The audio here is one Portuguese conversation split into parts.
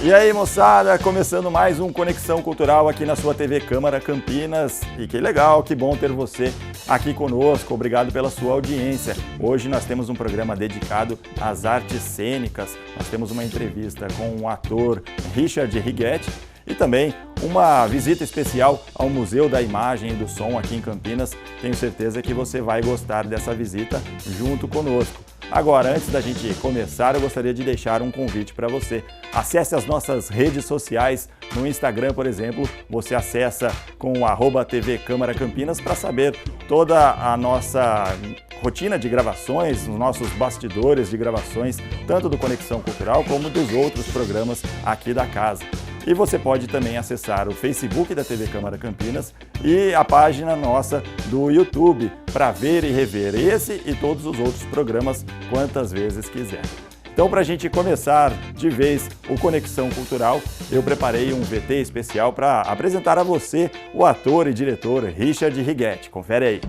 E aí, moçada, começando mais um Conexão Cultural aqui na sua TV Câmara Campinas. E que legal, que bom ter você aqui conosco. Obrigado pela sua audiência. Hoje nós temos um programa dedicado às artes cênicas. Nós temos uma entrevista com o ator Richard Righetti e também uma visita especial ao Museu da Imagem e do Som aqui em Campinas. Tenho certeza que você vai gostar dessa visita junto conosco. Agora, antes da gente começar, eu gostaria de deixar um convite para você. Acesse as nossas redes sociais. No Instagram, por exemplo, você acessa com o @TV Câmara Campinas para saber toda a nossa rotina de gravações, os nossos bastidores de gravações, tanto do Conexão Cultural como dos outros programas aqui da casa. E você pode também acessar o Facebook da TV Câmara Campinas e a página nossa do YouTube para ver e rever esse e todos os outros programas quantas vezes quiser. Então, para a gente começar de vez o Conexão Cultural, eu preparei um VT especial para apresentar a você o ator e diretor Richard Righetti. Confere aí.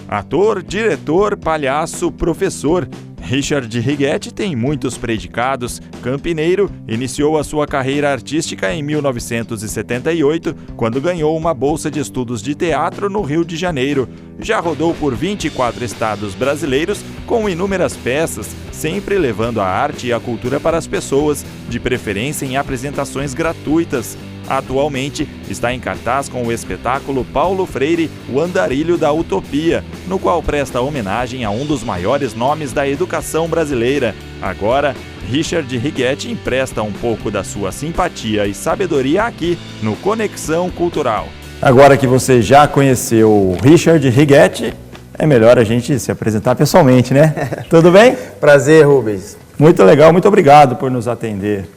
Ator, diretor, palhaço, professor. Richard Righetti tem muitos predicados. Campineiro, iniciou a sua carreira artística em 1978, quando ganhou uma bolsa de estudos de teatro no Rio de Janeiro. Já rodou por 24 estados brasileiros com inúmeras peças, sempre levando a arte e a cultura para as pessoas, de preferência em apresentações gratuitas. Atualmente está em cartaz com o espetáculo Paulo Freire, o Andarilho da Utopia, no qual presta homenagem a um dos maiores nomes da educação brasileira. Agora, Richard Righetti empresta um pouco da sua simpatia e sabedoria aqui no Conexão Cultural. Agora que você já conheceu o Richard Righetti, é melhor a gente se apresentar pessoalmente, né? Tudo bem? Prazer, Rubens. Muito legal, muito obrigado por nos atender.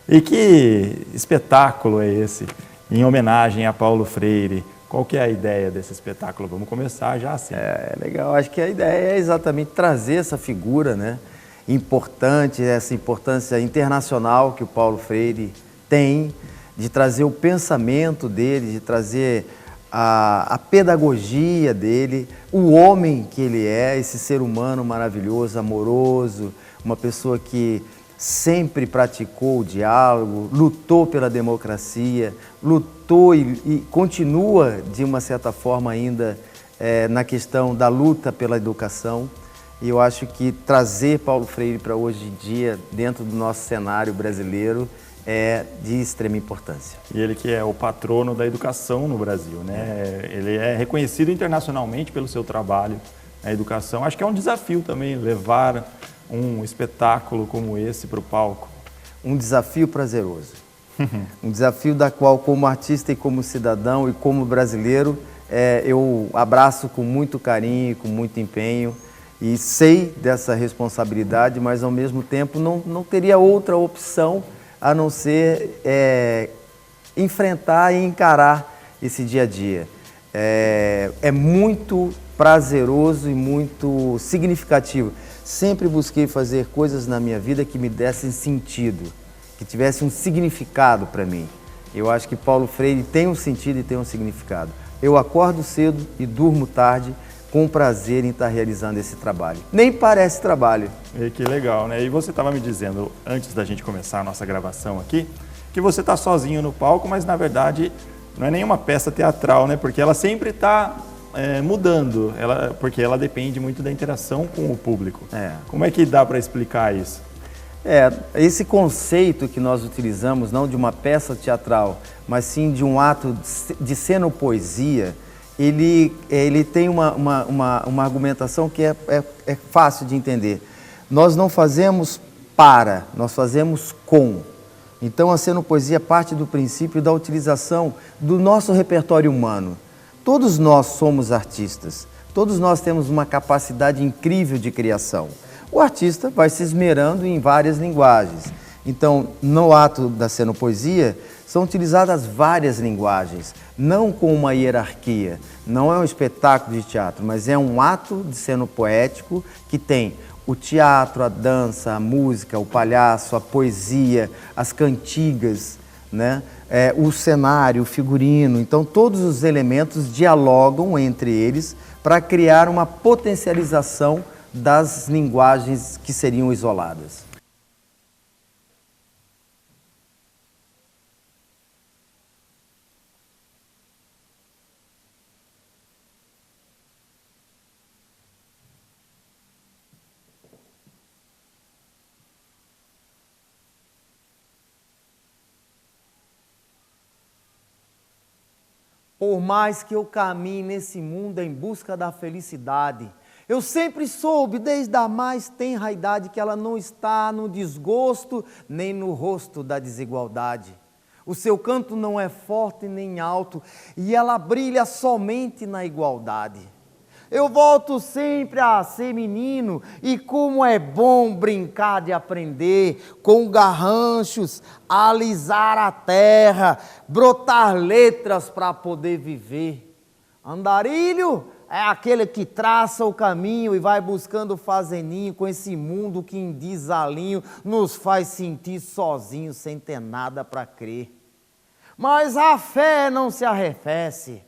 E que espetáculo é esse, em homenagem a Paulo Freire? Qual que é a ideia desse espetáculo? Vamos começar já assim. É legal, acho que a ideia é exatamente trazer essa figura, né, importante, essa importância internacional que o Paulo Freire tem, de trazer o pensamento dele, de trazer a pedagogia dele, o homem que ele é, esse ser humano maravilhoso, amoroso, uma pessoa que sempre praticou o diálogo, lutou pela democracia, lutou e continua, de uma certa forma, ainda na questão da luta pela educação. E eu acho que trazer Paulo Freire para hoje em dia, dentro do nosso cenário brasileiro, é de extrema importância. E ele que é o patrono da educação no Brasil, né? Ele é reconhecido internacionalmente pelo seu trabalho na educação. Acho que é um desafio também levar um espetáculo como esse para o palco. Um desafio prazeroso. Um desafio da qual, como artista e como cidadão e como brasileiro, eu abraço com muito carinho e com muito empenho e sei dessa responsabilidade, mas ao mesmo tempo não teria outra opção a não ser enfrentar e encarar esse dia a dia. É muito prazeroso e muito significativo. Sempre busquei fazer coisas na minha vida que me dessem sentido, que tivessem um significado para mim. Eu acho que Paulo Freire tem um sentido e tem um significado. Eu acordo cedo e durmo tarde com prazer em estar realizando esse trabalho. Nem parece trabalho. E que legal, né? E você estava me dizendo, antes da gente começar a nossa gravação aqui, que você está sozinho no palco, mas na verdade não é nenhuma peça teatral, né? Porque ela sempre está mudando, porque ela depende muito da interação com o público. Como é que dá para explicar isso? Esse conceito que nós utilizamos, não de uma peça teatral, mas sim de um ato de cenopoesia, ele tem uma argumentação que é fácil de entender. Nós não fazemos nós fazemos com. Então a cenopoesia parte do princípio da utilização do nosso repertório humano. Todos nós somos artistas, todos nós temos uma capacidade incrível de criação. O artista vai se esmerando em várias linguagens. Então, no ato da cenopoesia, são utilizadas várias linguagens, não com uma hierarquia. Não é um espetáculo de teatro, mas é um ato de cenopoético que tem o teatro, a dança, a música, o palhaço, a poesia, as cantigas, né? O cenário, o figurino. Então, todos os elementos dialogam entre eles para criar uma potencialização das linguagens que seriam isoladas. Por mais que eu caminhe nesse mundo em busca da felicidade, eu sempre soube, desde a mais tenra idade, que ela não está no desgosto, nem no rosto da desigualdade. O seu canto não é forte nem alto, e ela brilha somente na igualdade. Eu volto sempre a ser menino, e como é bom brincar de aprender, com garranchos, alisar a terra, brotar letras para poder viver. Andarilho é aquele que traça o caminho e vai buscando fazeninho com esse mundo que em desalinho nos faz sentir sozinhos sem ter nada para crer. Mas a fé não se arrefece,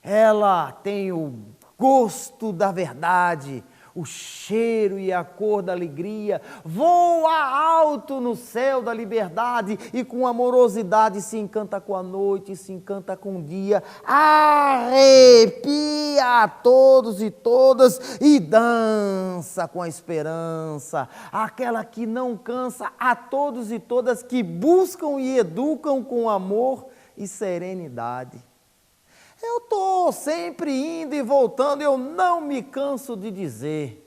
ela tem o gosto da verdade, o cheiro e a cor da alegria, voa alto no céu da liberdade e com amorosidade se encanta com a noite, se encanta com o dia, arrepia a todos e todas e dança com a esperança, aquela que não cansa, a todos e todas que buscam e educam com amor e serenidade. Eu estou sempre indo e voltando, eu não me canso de dizer.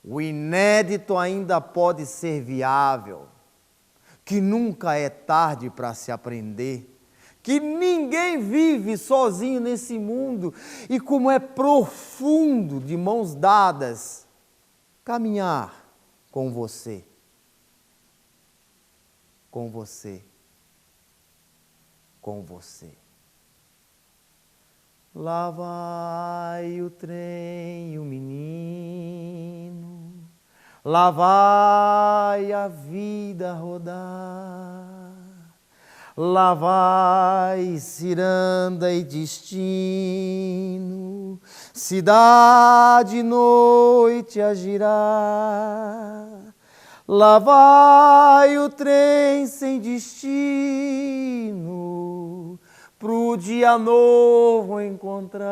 O inédito ainda pode ser viável, que nunca é tarde para se aprender, que ninguém vive sozinho nesse mundo e como é profundo, de mãos dadas, caminhar com você. Com você. Com você. Lá vai o trem, o menino, lá vai a vida rodar, lá vai ciranda e destino, cidade e noite a girar. Lá vai o trem sem destino, pro dia novo encontrar,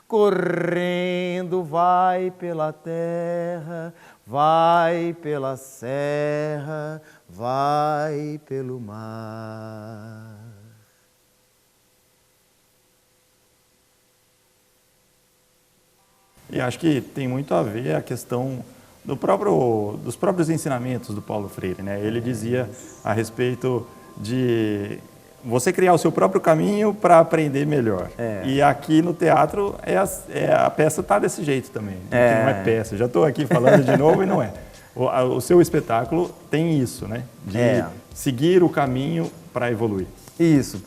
correndo vai pela terra, vai pela serra, vai pelo mar. E acho que tem muito a ver a questão dos próprios ensinamentos do Paulo Freire, né? Ele dizia a respeito de você criar o seu próprio caminho para aprender melhor. E aqui no teatro a peça está desse jeito também. Que não é peça. Já estou aqui falando de novo e não é. O seu espetáculo tem isso, né? De seguir o caminho para evoluir. Isso.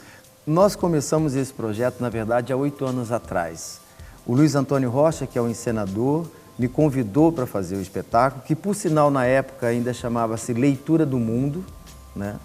Nós começamos esse projeto, na verdade, há 8 anos atrás. O Luiz Antônio Rocha, que é o encenador, me convidou para fazer o espetáculo, que por sinal na época ainda chamava-se Leitura do Mundo, né?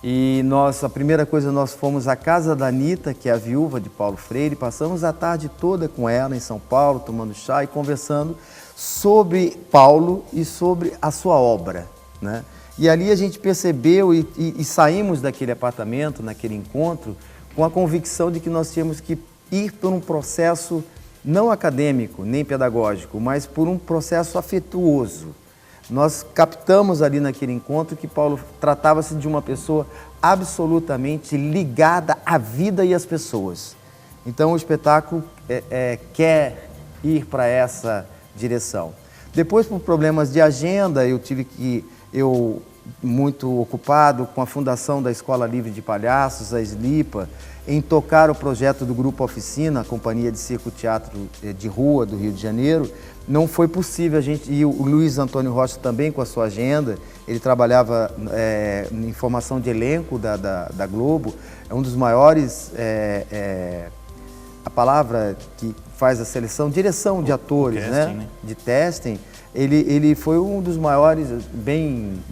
E a primeira coisa, nós fomos à casa da Anitta, que é a viúva de Paulo Freire, passamos a tarde toda com ela em São Paulo, tomando chá e conversando sobre Paulo e sobre a sua obra, né? E ali a gente percebeu e saímos daquele apartamento, naquele encontro, com a convicção de que nós tínhamos que ir por um processo não acadêmico, nem pedagógico, mas por um processo afetuoso. Nós captamos ali naquele encontro que Paulo tratava-se de uma pessoa absolutamente ligada à vida e às pessoas. Então o espetáculo quer ir para essa direção. Depois, por problemas de agenda, eu muito ocupado com a fundação da Escola Livre de Palhaços, a SLIPA, em tocar o projeto do Grupo Oficina, a Companhia de Circo Teatro de Rua do Rio de Janeiro, não foi possível e o Luiz Antônio Rocha também com a sua agenda, ele trabalhava em formação de elenco da Globo, é um dos maiores, a palavra que faz a seleção, direção de atores, casting, né? De testing, ele foi um dos maiores,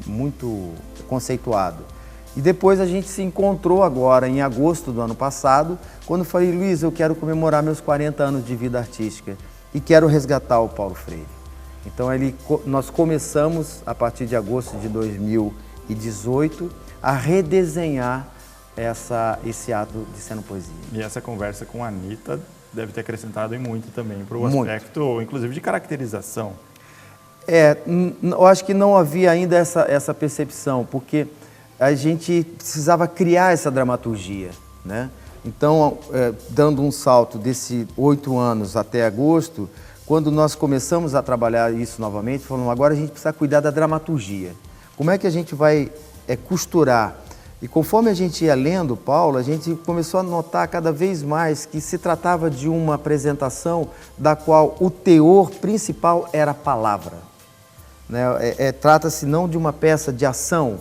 muito conceituado. E depois a gente se encontrou agora, em agosto do ano passado, quando eu falei, Luiz, eu quero comemorar meus 40 anos de vida artística e quero resgatar o Paulo Freire. Então nós começamos, a partir de agosto de 2018, a redesenhar esse ato de cena poesia. E essa conversa com a Anitta deve ter acrescentado em muito também para o aspecto, inclusive, de caracterização. Eu acho que não havia ainda essa percepção, porque a gente precisava criar essa dramaturgia, né? Então, dando um salto desse 8 anos até agosto, quando nós começamos a trabalhar isso novamente, falamos, agora a gente precisa cuidar da dramaturgia. Como é que a gente vai costurar? E conforme a gente ia lendo Paulo, a gente começou a notar cada vez mais que se tratava de uma apresentação da qual o teor principal era a palavra, né? Trata-se não de uma peça de ação,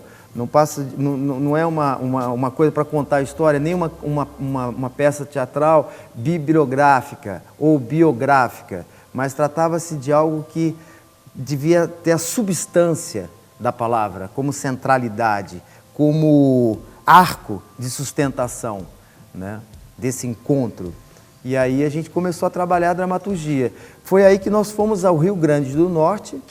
não é uma coisa para contar a história, nem uma peça teatral bibliográfica ou biográfica, mas tratava-se de algo que devia ter a substância da palavra, como centralidade, como arco de sustentação, né, desse encontro. E aí a gente começou a trabalhar a dramaturgia. Foi aí que nós fomos ao Rio Grande do Norte,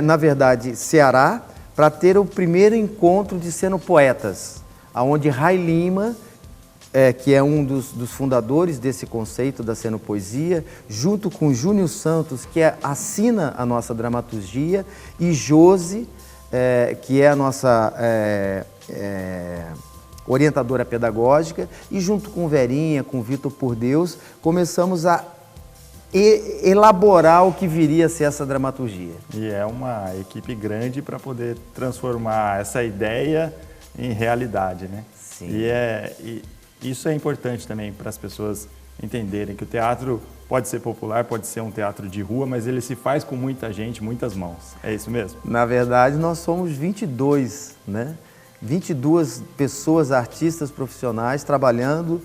na verdade, Ceará, para ter o primeiro encontro de Cenopoetas, onde Ray Lima, que é um dos fundadores desse conceito da cenopoesia, junto com Júnior Santos, que assina a nossa dramaturgia, e Josi, que é a nossa orientadora pedagógica, e junto com Verinha, com Vitor Por Deus, começamos a elaborar o que viria a ser essa dramaturgia. E é uma equipe grande para poder transformar essa ideia em realidade, né? Sim. E isso é importante também para as pessoas entenderem que o teatro pode ser popular, pode ser um teatro de rua, mas ele se faz com muita gente, muitas mãos. É isso mesmo? Na verdade, nós somos 22, né? 22 pessoas, artistas profissionais, trabalhando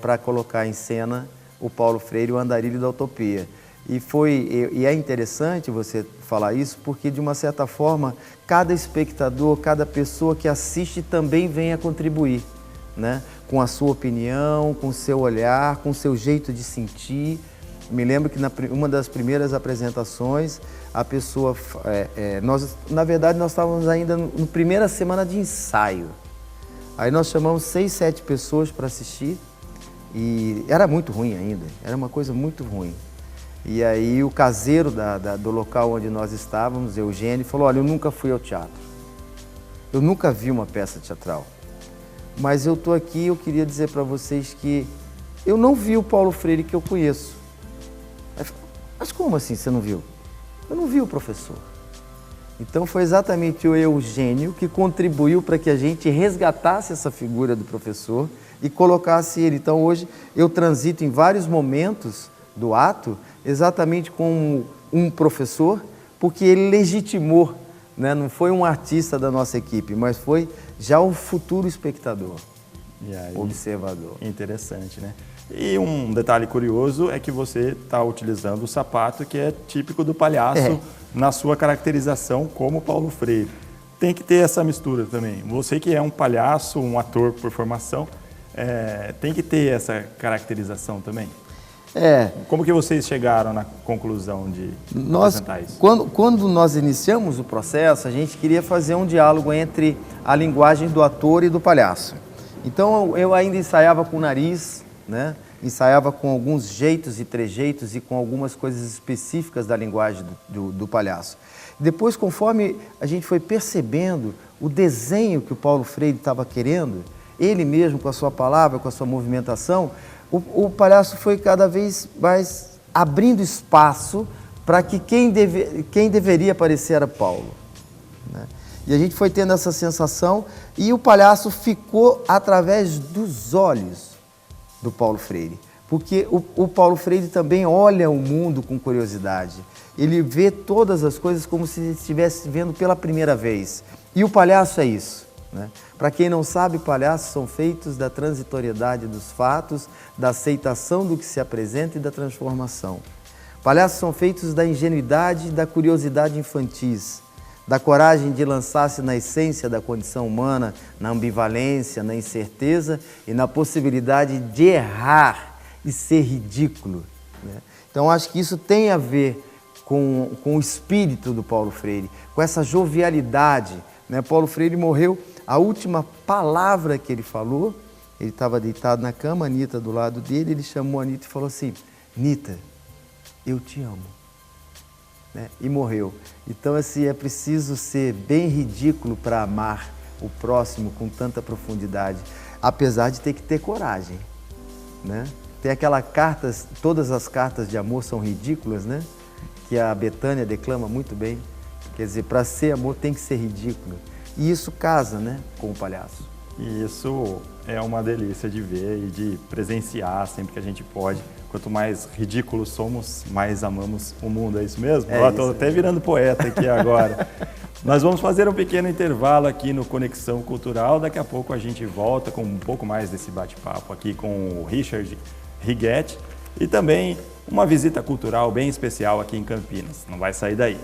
para colocar em cena o Paulo Freire, o Andarilho da Utopia. E é interessante você falar isso, porque, de uma certa forma, cada espectador, cada pessoa que assiste também vem a contribuir, né? Com a sua opinião, com o seu olhar, com o seu jeito de sentir. Me lembro que uma das primeiras apresentações, a pessoa... na verdade, nós estávamos ainda na primeira semana de ensaio. Aí nós chamamos 6, 7 pessoas para assistir e era muito ruim ainda, era uma coisa muito ruim. E aí o caseiro do local onde nós estávamos, Eugênio, falou, olha, eu nunca fui ao teatro, eu nunca vi uma peça teatral, mas eu estou aqui e eu queria dizer para vocês que eu não vi o Paulo Freire que eu conheço. Mas como assim você não viu? Eu não vi o professor. Então foi exatamente o Eugênio que contribuiu para que a gente resgatasse essa figura do professor e colocasse ele. Então hoje eu transito em vários momentos do ato exatamente como um professor, porque ele legitimou, né? Não foi um artista da nossa equipe, mas foi já o futuro espectador, e aí, observador. Interessante, né? E um detalhe curioso é que você está utilizando o sapato que é típico do palhaço na sua caracterização como Paulo Freire. Tem que ter essa mistura também. Você que é um palhaço, um ator por formação, tem que ter essa caracterização também. Como que vocês chegaram na conclusão de apresentar isso? Quando nós iniciamos o processo, a gente queria fazer um diálogo entre a linguagem do ator e do palhaço. Então eu ainda ensaiava com o nariz, né? Ensaiava com alguns jeitos e trejeitos e com algumas coisas específicas da linguagem do palhaço. Depois, conforme a gente foi percebendo o desenho que o Paulo Freire estava querendo, ele mesmo com a sua palavra, com a sua movimentação, o palhaço foi cada vez mais abrindo espaço para que quem deveria aparecer era Paulo, né? E a gente foi tendo essa sensação e o palhaço ficou através dos olhos do Paulo Freire, porque o Paulo Freire também olha o mundo com curiosidade. Ele vê todas as coisas como se estivesse vendo pela primeira vez. E o palhaço é isso, né? Para quem não sabe, palhaços são feitos da transitoriedade dos fatos, da aceitação do que se apresenta e da transformação. Palhaços são feitos da ingenuidade e da curiosidade infantis, da coragem de lançar-se na essência da condição humana, na ambivalência, na incerteza e na possibilidade de errar e ser ridículo, né? Então, acho que isso tem a ver com o espírito do Paulo Freire, com essa jovialidade, né? Paulo Freire morreu, a última palavra que ele falou, ele estava deitado na cama, a Anitta do lado dele, ele chamou a Anitta e falou assim, Anitta, eu te amo. Né? E morreu. Então, assim, é preciso ser bem ridículo para amar, o próximo com tanta profundidade, apesar de ter que ter coragem, né? Tem aquela cartas, todas as cartas de amor são ridículas, né? Que a Bethânia declama muito bem. Quer dizer, para ser amor tem que ser ridículo. E isso casa, né, com o palhaço. E isso é uma delícia de ver e de presenciar sempre que a gente pode. Quanto mais ridículos somos, mais amamos o mundo, é isso mesmo? Estou até virando poeta aqui agora. Nós vamos fazer um pequeno intervalo aqui no Conexão Cultural. Daqui a pouco a gente volta com um pouco mais desse bate-papo aqui com o Richard Righetti e também uma visita cultural bem especial aqui em Campinas. Não vai sair daí.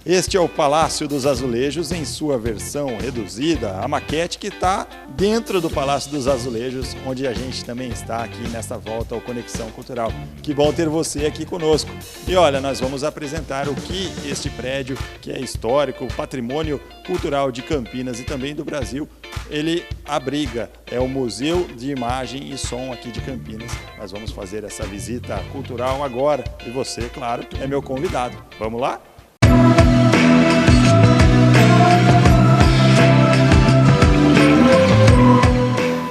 Este é o Palácio dos Azulejos em sua versão reduzida, a maquete que está dentro do Palácio dos Azulejos, onde a gente também está aqui nessa volta ao Conexão Cultural. Que bom ter você aqui conosco. E olha, nós vamos apresentar o que este prédio, que é histórico, patrimônio cultural de Campinas e também do Brasil, ele abriga. É o Museu de Imagem e Som aqui de Campinas. Nós vamos fazer essa visita cultural agora e você, claro, é meu convidado. Vamos lá?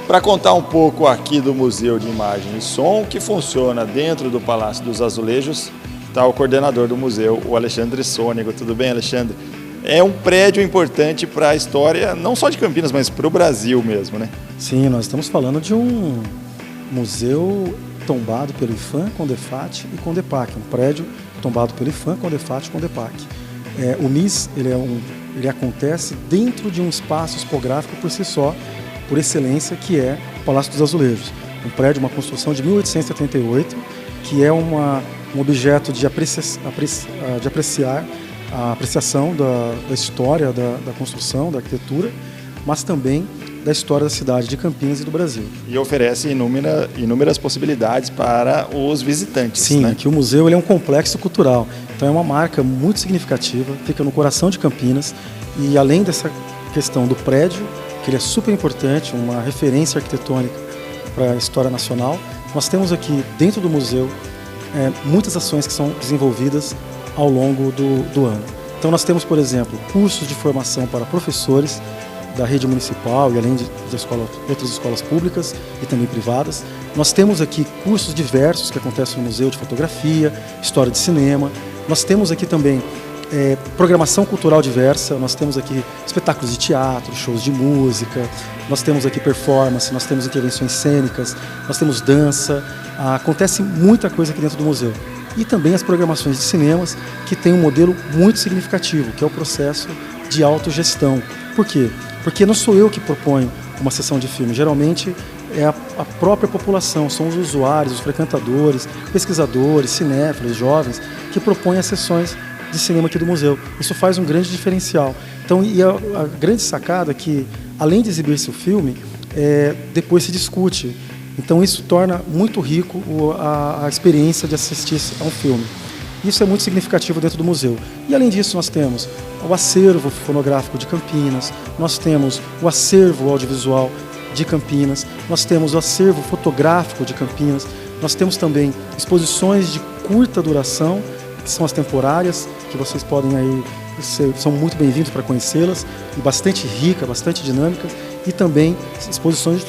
Para contar um pouco aqui do Museu de Imagem e Som, que funciona dentro do Palácio dos Azulejos, está o coordenador do museu, o Alexandre Sônego. Tudo bem, Alexandre? É um prédio importante para a história, não só de Campinas, mas para o Brasil mesmo, né? Sim, nós estamos falando de um museu tombado pelo IPHAN, CONDEPHAT e CONDEPAC, um prédio tombado pelo IPHAN, CONDEPHAT e CONDEPAC. O MIS ele acontece dentro de um espaço expográfico por si só, por excelência, que é o Palácio dos Azulejos. Um prédio, uma construção de 1878, que é um objeto de apreciação da história da construção, da arquitetura, mas também da história da cidade de Campinas e do Brasil. E oferece inúmeras possibilidades para os visitantes. Sim, né? Aqui o museu ele é um complexo cultural, então é uma marca muito significativa, fica no coração de Campinas e além dessa questão do prédio, que ele é super importante, uma referência arquitetônica para a história nacional, nós temos aqui dentro do museu muitas ações que são desenvolvidas ao longo do ano. Então nós temos, por exemplo, cursos de formação para professores da rede municipal e além de outras escolas públicas e também privadas. Nós temos aqui cursos diversos que acontecem no museu de fotografia, história de cinema. Nós temos aqui também programação cultural diversa, nós temos aqui espetáculos de teatro, shows de música, nós temos aqui performance, nós temos intervenções cênicas, nós temos dança, acontece muita coisa aqui dentro do museu. E também as programações de cinemas, que tem um modelo muito significativo, que é o processo de autogestão. Por quê? Porque não sou eu que proponho uma sessão de filme, geralmente é a própria população, são os usuários, os frequentadores, pesquisadores, cinéfilos, jovens, que propõem as sessões de cinema aqui do museu. Isso faz um grande diferencial. Então, e a grande sacada é que, além de exibir-se o filme, depois se discute. Então, isso torna muito rico a experiência de assistir a um filme. Isso é muito significativo dentro do museu. E, além disso, nós temos o acervo fonográfico de Campinas, nós temos o acervo audiovisual de Campinas, nós temos o acervo fotográfico de Campinas, nós temos também exposições de curta duração, que são as temporárias, que vocês podem aí, são muito bem-vindos para conhecê-las, e bastante rica, bastante dinâmica, e também exposições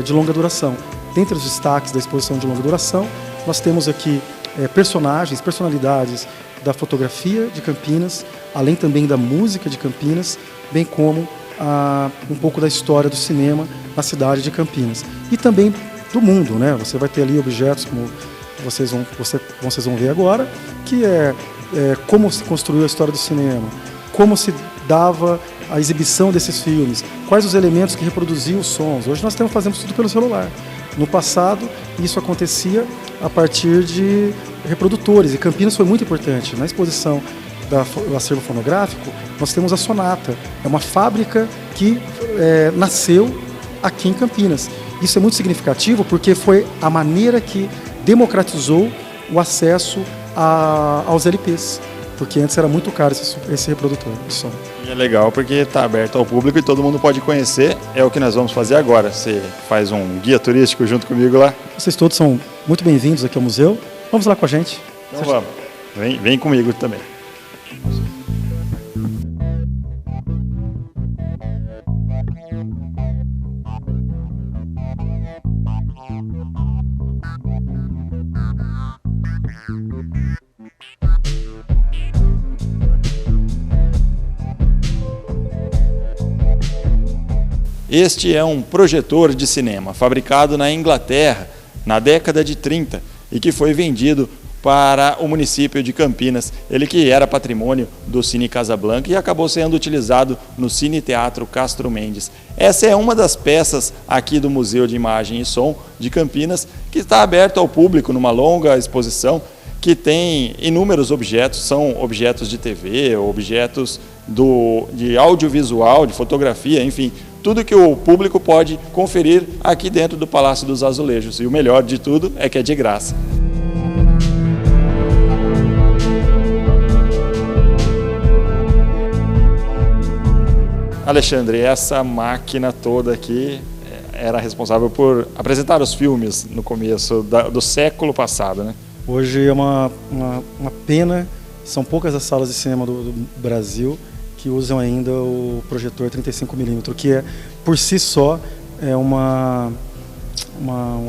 de longa duração. Dentre os destaques da exposição de longa duração, nós temos aqui personalidades da fotografia de Campinas, além também da música de Campinas, bem como um pouco da história do cinema na cidade de Campinas. E também do mundo, né? Você vai ter ali objetos como vocês vão ver agora, que como se construiu a história do cinema, como se dava a exibição desses filmes, quais os elementos que reproduziam os sons. Hoje nós fazemos tudo pelo celular. No passado, isso acontecia a partir de reprodutores, e Campinas foi muito importante. Na exposição do acervo fonográfico, nós temos a Sonata. É uma fábrica que nasceu aqui em Campinas. Isso é muito significativo porque foi a maneira que democratizou o acesso aos LPs, porque antes era muito caro esse reprodutor de som. E é legal porque está aberto ao público e todo mundo pode conhecer. É o que nós vamos fazer agora. Você faz um guia turístico junto comigo lá? Vocês todos são muito bem-vindos aqui ao museu. Vamos lá com a gente. Então vamos. Vem comigo também. Este é um projetor de cinema fabricado na Inglaterra na década de 30 e que foi vendido para o município de Campinas. Ele que era patrimônio do Cine Casablanca e acabou sendo utilizado no Cine Teatro Castro Mendes. Essa é uma das peças aqui do Museu de Imagem e Som de Campinas, que está aberto ao público numa longa exposição que tem inúmeros objetos, são objetos de TV, objetos de audiovisual, de fotografia, enfim, tudo que o público pode conferir aqui dentro do Palácio dos Azulejos. E o melhor de tudo é que é de graça. Alexandre, essa máquina toda aqui era responsável por apresentar os filmes no começo do século passado, né? Hoje é uma pena, são poucas as salas de cinema do Brasil que usam ainda o projetor 35mm, que é, por si só, é um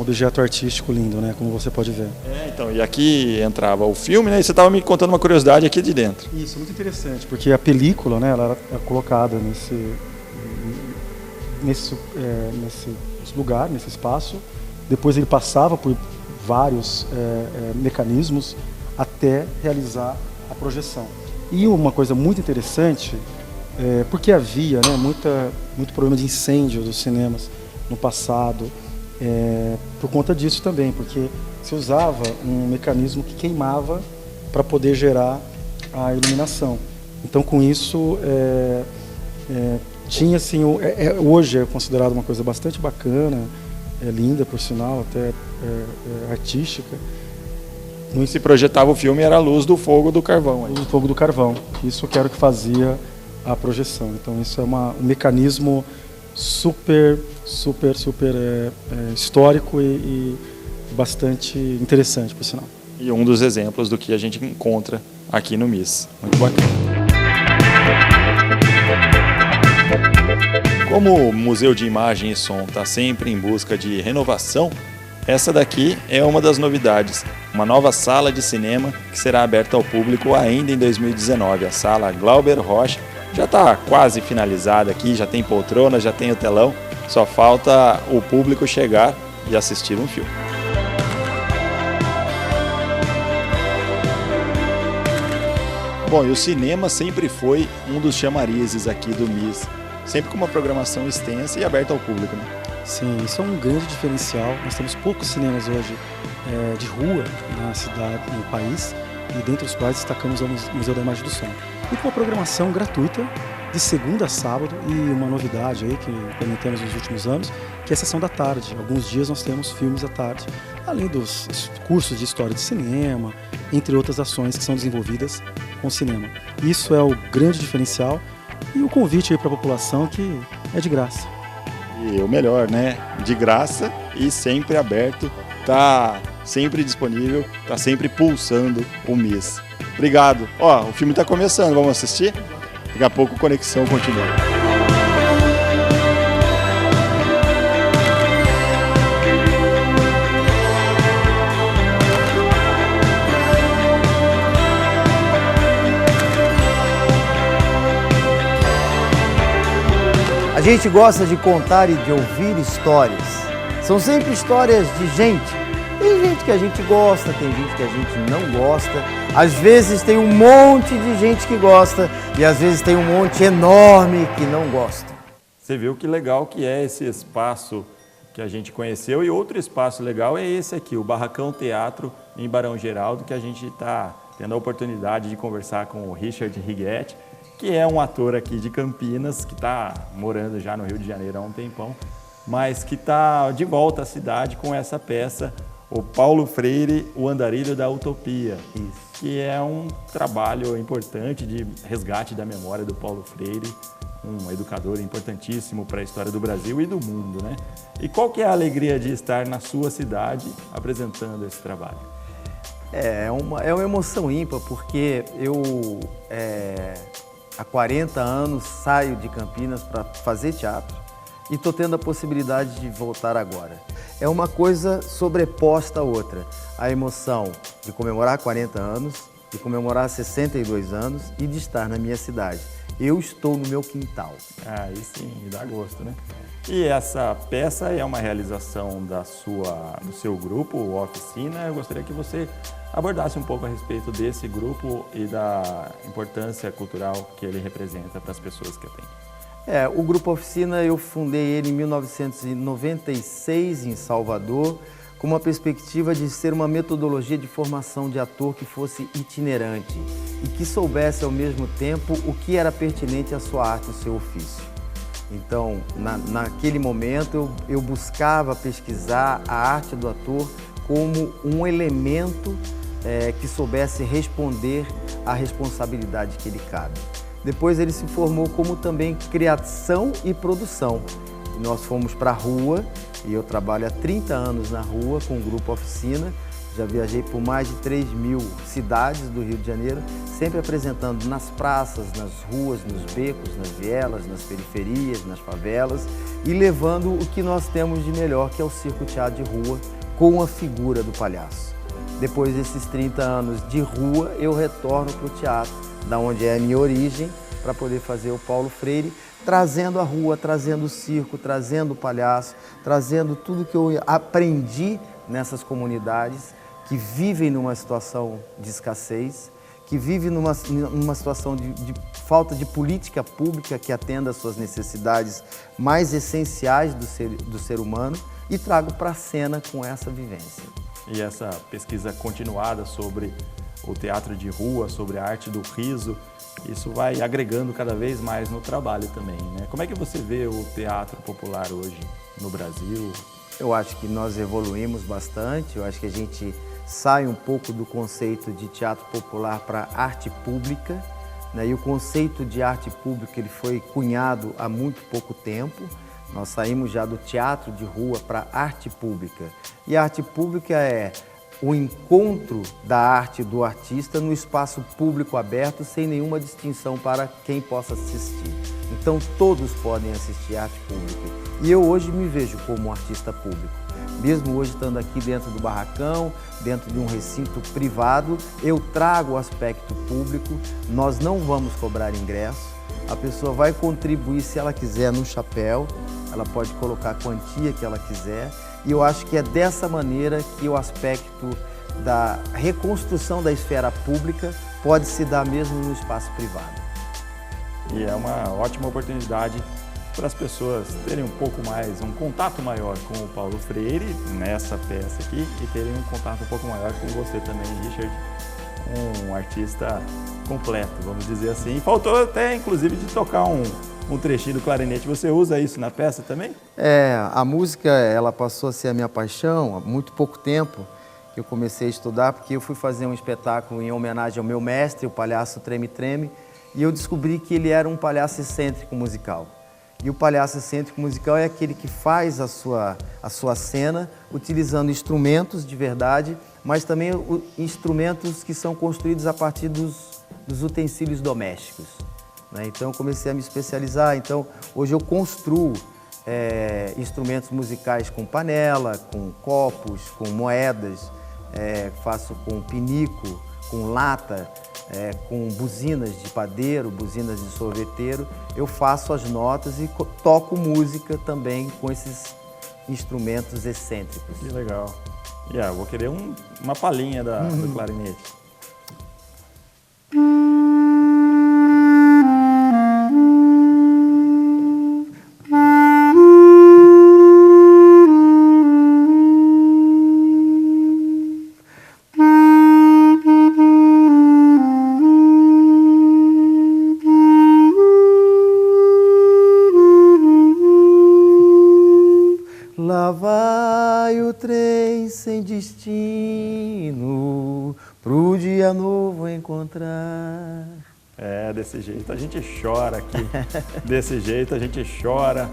objeto artístico lindo, né? Como você pode ver. Então, e aqui entrava o filme, né? E você estava me contando uma curiosidade aqui de dentro. Isso, muito interessante, porque a película, né, ela era colocada nesse lugar, nesse espaço. Depois ele passava por vários mecanismos até realizar a projeção. E uma coisa muito interessante, porque havia, né, muito problema de incêndio dos cinemas no passado, por conta disso também, porque se usava um mecanismo que queimava para poder gerar a iluminação. Então, com isso, tinha assim, hoje é considerado uma coisa bastante bacana, linda, por sinal, até artística. E se projetava o filme era a luz do fogo do carvão. Luz do fogo do carvão. Isso que era o que fazia a projeção. Então, isso é um mecanismo super histórico e bastante interessante, por sinal. E um dos exemplos do que a gente encontra aqui no MIS. Muito bacana. Como o Museu de Imagem e Som está sempre em busca de renovação, essa daqui é uma das novidades, uma nova sala de cinema que será aberta ao público ainda em 2019. A sala Glauber Rocha já está quase finalizada aqui, já tem poltrona, já tem o telão, só falta o público chegar e assistir um filme. Bom, e o cinema sempre foi um dos chamarizes aqui do MIS, sempre com uma programação extensa e aberta ao público, né? Sim, isso é um grande diferencial. Nós temos poucos cinemas hoje de rua na cidade, no país, e dentre os quais destacamos o Museu da Imagem do Som. E com uma programação gratuita, de segunda a sábado, e uma novidade aí que implementamos nos últimos anos, que é a sessão da tarde. Alguns dias nós temos filmes à tarde, além dos cursos de história de cinema, entre outras ações que são desenvolvidas com o cinema. Isso é o grande diferencial e o convite aí para a população que é de graça. E o melhor, né? De graça e sempre aberto, tá sempre disponível, tá sempre pulsando o MIS. Obrigado. Ó, o filme tá começando, vamos assistir? Daqui a pouco a conexão continua. A gente gosta de contar e de ouvir histórias. São sempre histórias de gente. Tem gente que a gente gosta, tem gente que a gente não gosta. Às vezes tem um monte de gente que gosta e às vezes tem um monte enorme que não gosta. Você viu que legal que é esse espaço que a gente conheceu, e outro espaço legal é esse aqui, o Barracão Teatro em Barão Geraldo, que a gente está tendo a oportunidade de conversar com o Richard Righetti, que é um ator aqui de Campinas, que está morando já no Rio de Janeiro há um tempão, mas que está de volta à cidade com essa peça, o Paulo Freire, o Andarilho da Utopia. Isso. Que é um trabalho importante de resgate da memória do Paulo Freire, um educador importantíssimo para a história do Brasil e do mundo, né? E qual que é a alegria de estar na sua cidade apresentando esse trabalho? É uma emoção ímpar, porque eu há 40 anos saio de Campinas para fazer teatro e estou tendo a possibilidade de voltar agora. É uma coisa sobreposta à outra. A emoção de comemorar 40 anos, de comemorar 62 anos e de estar na minha cidade. Eu estou no meu quintal. Aí sim, me dá gosto, né? E essa peça é uma realização do seu grupo, o Oficina. Eu gostaria que você abordasse um pouco a respeito desse grupo e da importância cultural que ele representa para as pessoas que atendem. O Grupo Oficina, eu fundei ele em 1996 em Salvador, com uma perspectiva de ser uma metodologia de formação de ator que fosse itinerante e que soubesse ao mesmo tempo o que era pertinente à sua arte, ao seu ofício. Então, naquele momento, eu buscava pesquisar a arte do ator como um elemento que soubesse responder à responsabilidade que lhe cabe. Depois ele se formou como também criação e produção. E nós fomos para a rua, e eu trabalho há 30 anos na rua com o Grupo Oficina. Já viajei por mais de 3.000 cidades do Rio de Janeiro, sempre apresentando nas praças, nas ruas, nos becos, nas vielas, nas periferias, nas favelas e levando o que nós temos de melhor, que é o circo teatro de rua, com a figura do palhaço. Depois desses 30 anos de rua, eu retorno para o teatro, da onde é a minha origem, para poder fazer o Paulo Freire, trazendo a rua, trazendo o circo, trazendo o palhaço, trazendo tudo que eu aprendi nessas comunidades que vivem numa situação de escassez, que vivem numa situação de falta de política pública que atenda às suas necessidades mais essenciais do ser humano, e trago para a cena com essa vivência. E essa pesquisa continuada sobre o teatro de rua, sobre a arte do riso, isso vai agregando cada vez mais no trabalho também, né? Como é que você vê o teatro popular hoje no Brasil? Eu acho que nós evoluímos bastante, eu acho que a gente sai um pouco do conceito de teatro popular para arte pública, né? E o conceito de arte pública ele foi cunhado há muito pouco tempo. Nós saímos já do teatro de rua para arte pública. E a arte pública é o encontro da arte do artista no espaço público aberto, sem nenhuma distinção para quem possa assistir. Então todos podem assistir arte pública. E eu hoje me vejo como um artista público. Mesmo hoje estando aqui dentro do barracão, dentro de um recinto privado, eu trago o aspecto público, nós não vamos cobrar ingresso, a pessoa vai contribuir se ela quiser no chapéu, ela pode colocar a quantia que ela quiser, e eu acho que é dessa maneira que o aspecto da reconstrução da esfera pública pode se dar mesmo no espaço privado. E é uma ótima oportunidade para as pessoas terem um pouco mais, um contato maior com o Paulo Freire nessa peça aqui e terem um contato um pouco maior com você também, Richard, um artista completo, vamos dizer assim. E faltou até, inclusive, de tocar um trechinho do clarinete. Você usa isso na peça também? A música, ela passou a ser a minha paixão há muito pouco tempo que eu comecei a estudar, porque eu fui fazer um espetáculo em homenagem ao meu mestre, o palhaço Treme Treme, e eu descobri que ele era um palhaço excêntrico musical. E o palhaço excêntrico musical é aquele que faz a sua cena utilizando instrumentos de verdade, mas também instrumentos que são construídos a partir dos utensílios domésticos, né? Então eu comecei a me especializar, então hoje eu construo instrumentos musicais com panela, com copos, com moedas, faço com pinico, com lata, com buzinas de padeiro, buzinas de sorveteiro. Eu faço as notas e toco música também com esses instrumentos excêntricos. Que legal. Eu vou querer uma palhinha do clarinete. dia novo encontrar. É, desse jeito a gente chora aqui, desse jeito a gente chora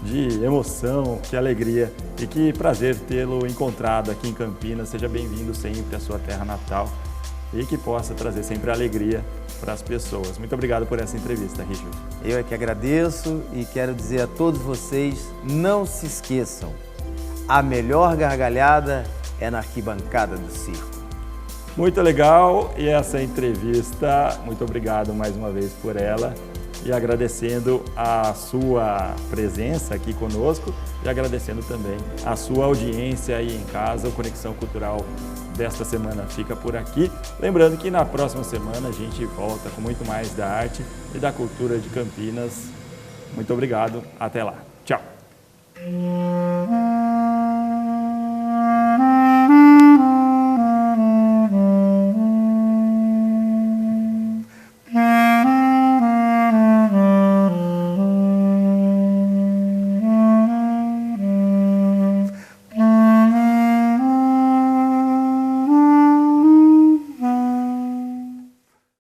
de emoção, que alegria e que prazer tê-lo encontrado aqui em Campinas. Seja bem-vindo sempre à sua terra natal e que possa trazer sempre alegria para as pessoas. Muito obrigado por essa entrevista, Richard. Eu é que agradeço e quero dizer a todos vocês, não se esqueçam, a melhor gargalhada é na arquibancada do circo. Muito legal, e essa entrevista, muito obrigado mais uma vez por ela, e agradecendo a sua presença aqui conosco e agradecendo também a sua audiência aí em casa. O Conexão Cultural desta semana fica por aqui. Lembrando que na próxima semana a gente volta com muito mais da arte e da cultura de Campinas. Muito obrigado, até lá. Tchau!